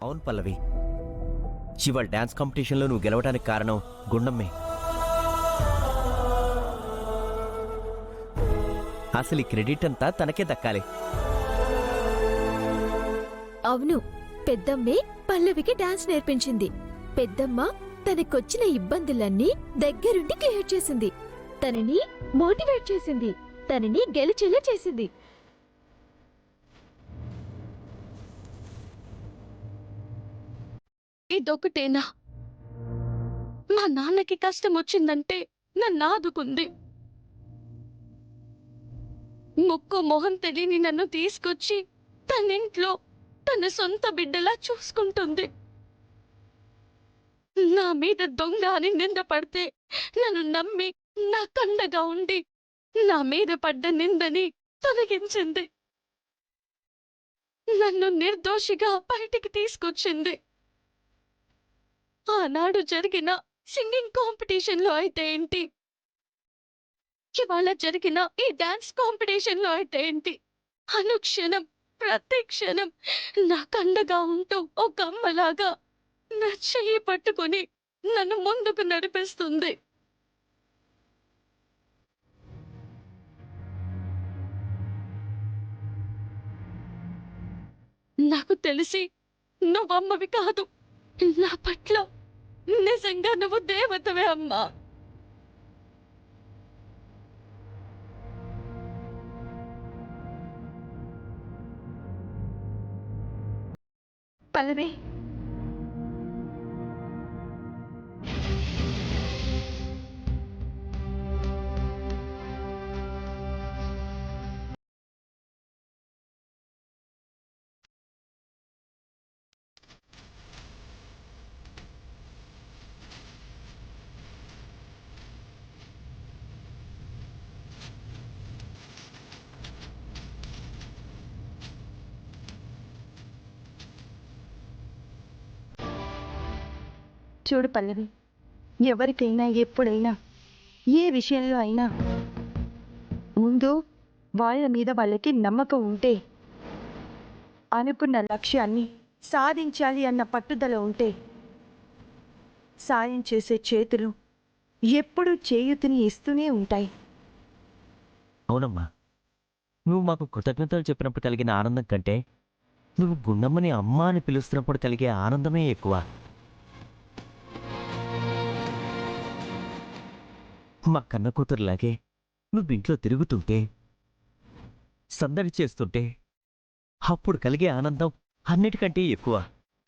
అవును పల్లవి, ఇవాళ డాన్స్ కాంపిటీషన్లో నువ్వు గెలవడానికి కారణం గుండమ్మే. అసలు ఈ క్రెడిట్ అంతా తనకే దక్కాలి. అవును, పెద్దమ్మే పల్లవికి డాన్స్ నేర్పించింది. పెద్దమ్మ తనకొచ్చిన ఇబ్బందులన్నీ దగ్గరుండి క్లియర్ చేసింది. తనని మోటివేట్ చేసింది. తనని గెలిచేలా చేసింది. ఇదొకటేనా? మా నాన్నకి కష్టం వచ్చిందంటే నన్ను ఆదుకుంది. ముక్కు మొహం తెలియని నన్ను తీసుకొచ్చి తనింట్లో తన సొంత బిడ్డలా చూసుకుంటుంది. నా మీద దొంగ అని నింద పడితే నన్ను నమ్మి నా కండగా ఉండి నా మీద పడ్డ నిందని తొలగించింది. నన్ను నిర్దోషిగా బయటికి తీసుకొచ్చింది. ఆనాడు జరిగిన సింగింగ్ కాంపిటీషన్లో అయితే ఏంటి, ఇవాళ జరిగిన ఈ డాన్స్ కాంపిటీషన్లో అయితే ఏంటి, అనుక్షణం ప్రతి క్షణం నా కండగా ఉంటూ ఒక అమ్మలాగా నా చెయ్యి పట్టుకొని నన్ను ముందుకు నడిపిస్తుంది. నాకు తెలిసి నువ్వమ్మవి కాదు, నా పట్ల నిజంగా నువ్వు దేవతవే అమ్మా. పల్లవి, చూడు పల్లవి, ఎవరికైనా ఎప్పుడైనా ఏ విషయంలో అయినా ముందు వాళ్ళ మీద వాళ్ళకి నమ్మకం ఉంటే, అనుకున్న లక్ష్యాన్ని సాధించాలి అన్న పట్టుదల ఉంటే, సాయం చేసే చేతులు ఎప్పుడూ చేయూతిని ఇస్తూనే ఉంటాయి. అవునమ్మా, నువ్వు మాకు కృతజ్ఞతలు చెప్పినప్పుడు కలిగిన ఆనందం కంటే నువ్వు గుండమ్మని అమ్మ అని పిలుస్తున్నప్పుడు కలిగే ఆనందమే ఎక్కువ. మా కన్న కూతురులాగే నువ్వు ఇంట్లో తిరుగుతుంటే, సందడి చేస్తుంటే అప్పుడు కలిగే ఆనందం అన్నిటికంటే ఎక్కువ.